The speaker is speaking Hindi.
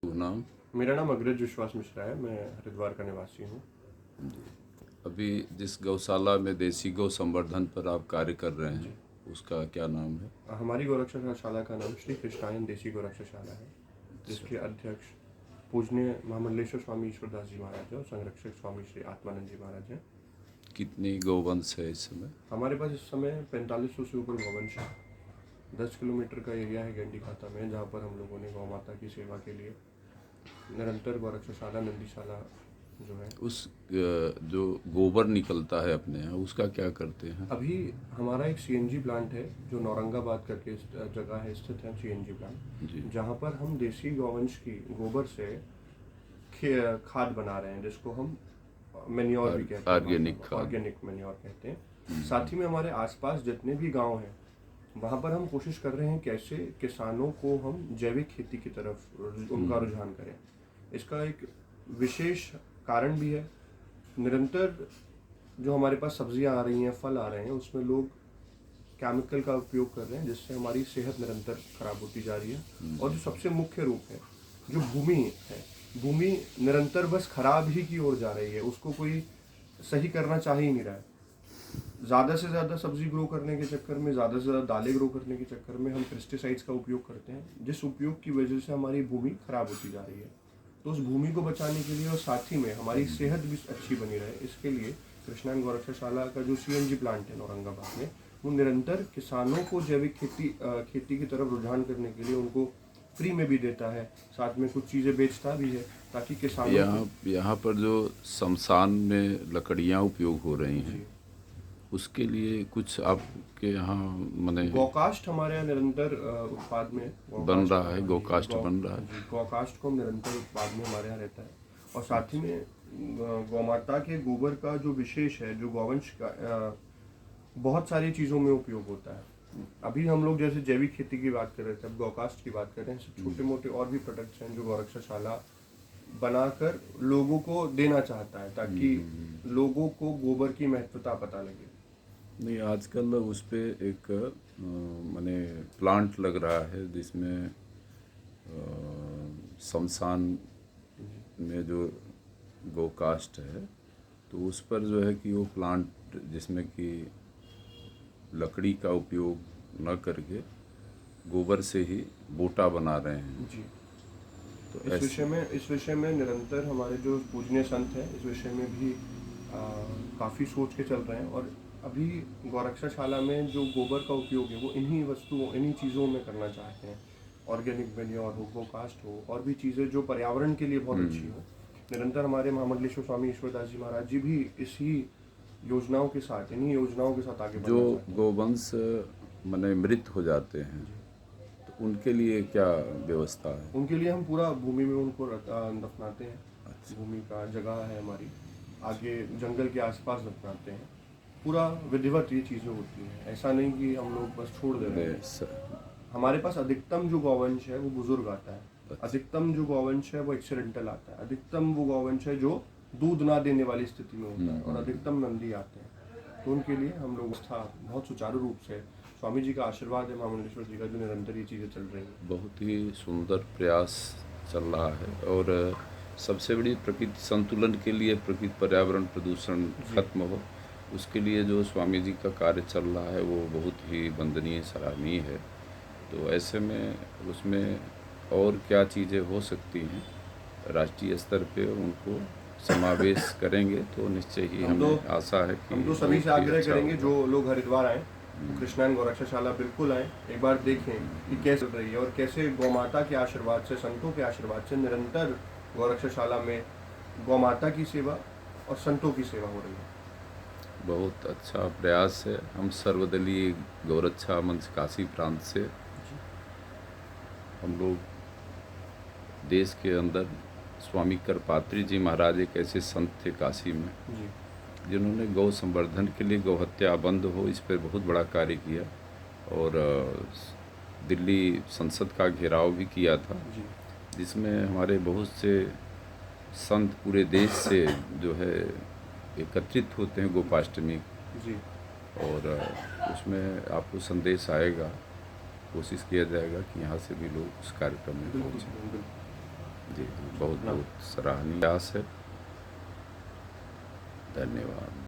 नाम? मेरा नाम अग्रज विश्वास मिश्रा है। मैं हरिद्वार का निवासी हूँ। जी। अभी जिस गौशाला में देसी गौ संवर्धन पर आप कार्य कर रहे जी। हैं उसका क्या नाम है? हमारी गौरक्षाशाला का नाम श्री कृष्णायन देसी गौरक्षाशाला है, जिसके अध्यक्ष पूजनीय महामंडलेश्वर स्वामी ईश्वरदास जी महाराज हैं और संरक्षक स्वामी श्री आत्मानंद जी महाराज हैं। कितनी गौवंश है इस समय? हमारे पास इस समय 4500 से ऊपर गौवंश है। 10 किलोमीटर का एरिया है गेंडी खाता में, जहाँ पर हम लोगों ने गौ माता की सेवा के लिए निरंतर गौरक्षाशाला नंदीशाला जो है। जो गोबर निकलता है अपने यहाँ उसका क्या करते हैं? अभी हमारा एक सीएनजी प्लांट है जो नौरंगाबाद करके जगह है स्थित है, सीएनजी प्लांट, जी। जहाँ पर हम देसी गौवंश की गोबर से खाद बना रहे हैं, जिसको हम मेन्योर भी कहते हैं, ऑर्गेनिक मेन्योर कहते हैं। साथ ही में हमारे आसपास जितने भी गांव हैं वहाँ पर हम कोशिश कर रहे हैं कैसे किसानों को हम जैविक खेती की तरफ उनका रुझान करें। इसका एक विशेष कारण भी है। निरंतर जो हमारे पास सब्जियां आ रही हैं, फल आ रहे हैं, उसमें लोग केमिकल का उपयोग कर रहे हैं, जिससे हमारी सेहत निरंतर खराब होती जा रही है। और जो सबसे मुख्य रूप है, जो भूमि है, भूमि निरंतर बस खराब ही की ओर जा रही है, उसको कोई सही करना चाह ही नहीं रहा है। ज़्यादा से ज़्यादा सब्जी ग्रो करने के चक्कर में, ज़्यादा से ज़्यादा दालें ग्रो करने के चक्कर में हम पेस्टिसाइड्स का उपयोग करते हैं, जिस उपयोग की वजह से हमारी भूमि खराब होती जा रही है। तो उस भूमि को बचाने के लिए और साथ ही में हमारी सेहत भी अच्छी बनी रहे, इसके लिए कृष्णायन गौरक्षाशाला का जो सीएनजी प्लांट है औरंगाबाद में, वो निरंतर किसानों को जैविक खेती की तरफ रुझान करने के लिए उनको फ्री में भी देता है, साथ में कुछ चीज़ें बेचता भी है, ताकि किसानों यहाँ पर जो शमशान में लकड़ियाँ उपयोग हो रही हैं उसके लिए कुछ आपके यहाँ माने गौकास्ट हमारे यहाँ निरंतर उत्पाद में बन रहा है, गौकास्ट बन रहा है। गौकास्ट को निरंतर उत्पाद में हमारे यहाँ रहता है। और साथ ही में गौमाता के गोबर का जो विशेष है, जो गौवंश का बहुत सारी चीज़ों में उपयोग होता है। अभी हम लोग जैसे जैविक खेती की बात कर रहे थे, अब गौकास्ट की बात कर रहे हैं। छोटे मोटे और भी प्रोडक्ट्स हैं जो गौरक्षाशाला बनाकर लोगों को देना चाहता है, ताकि लोगों को गोबर की महत्वता पता लगे। नहीं, आजकल उस पर एक माने प्लांट लग रहा है जिसमें शमशान में जो गौकास्ट है, तो उस पर जो है कि वो प्लांट जिसमें कि लकड़ी का उपयोग न करके गोबर से ही बोटा बना रहे हैं जी। तो इस विषय में निरंतर हमारे जो पूजनीय संत हैं इस विषय में भी काफ़ी सोच के चल रहे हैं। और अभी गौरक्षाशाला में जो गोबर का उपयोग है वो इन्हीं चीज़ों में करना चाहते हैं। ऑर्गेनिक मेन्योर हो, गौकास्ट हो, और भी चीज़ें जो पर्यावरण के लिए बहुत अच्छी हो। निरंतर हमारे महामंडलेश्वर स्वामी ईश्वरदास जी महाराज जी भी इन्हीं योजनाओं के साथ आगे जो गोवंश माने मृत हो जाते हैं तो उनके लिए क्या व्यवस्था है? उनके लिए हम पूरा भूमि में उनको दफनाते हैं। अच्छा। भूमि का जगह है हमारी, आगे जंगल के आसपास दफनाते हैं। पूरा विधिवत ये चीज़ें होती हैं, ऐसा नहीं कि हम लोग बस छोड़ दे रहे हैं। हमारे पास अधिकतम जो गौवंश है वो बुजुर्ग आता है। अच्छा। अधिकतम जो गौवंश है वो एक्सीडेंटल आता है। अधिकतम वो गौवंश है जो दूध ना देने वाली स्थिति में होता है, और अधिकतम नंदी आते हैं। तो उनके लिए हम लोग बहुत सुचारू रूप से, स्वामी जी का आशीर्वाद है, महामंडलेश्वर जी का, जो निरंतर ये चीज़ें चल रही हैं। बहुत ही सुंदर प्रयास चल रहा है। और सबसे बड़ी प्रकृति संतुलन के लिए, प्रकृति पर्यावरण प्रदूषण खत्म हो, उसके लिए जो स्वामी जी का कार्य चल रहा है वो बहुत ही वंदनीय, सराहनीय है। तो ऐसे में उसमें और क्या चीज़ें हो सकती हैं राष्ट्रीय स्तर पे, उनको समावेश करेंगे तो निश्चय ही हमें आशा है कि हम तो सभी से आग्रह करेंगे जो लोग हरिद्वार आए तो कृष्णायन गौरक्षाशाला बिल्कुल आए, एक बार देखें कि कैसे चल रही है और कैसे गौमाता के आशीर्वाद से, संतों के आशीर्वाद से निरंतर गौरक्षाशाला में गौमाता की सेवा और संतों की सेवा हो रही है। बहुत अच्छा प्रयास है। हम सर्वदलीय गौरक्षा मंच काशी प्रांत से हम लोग देश के अंदर स्वामी करपात्री जी महाराज एक ऐसे संत थे काशी में जिन्होंने गौ संवर्धन के लिए गौ हत्या बंद हो इस पर बहुत बड़ा कार्य किया, और दिल्ली संसद का घेराव भी किया था, जिसमें हमारे बहुत से संत पूरे देश से जो है एकत्रित होते हैं गोपाष्टमी जी। और उसमें आपको संदेश आएगा, कोशिश किया जाएगा कि यहाँ से भी लोग उस कार्यक्रम में पहुँचें। जी बहुत बहुत सराहनीय प्रयास है। धन्यवाद।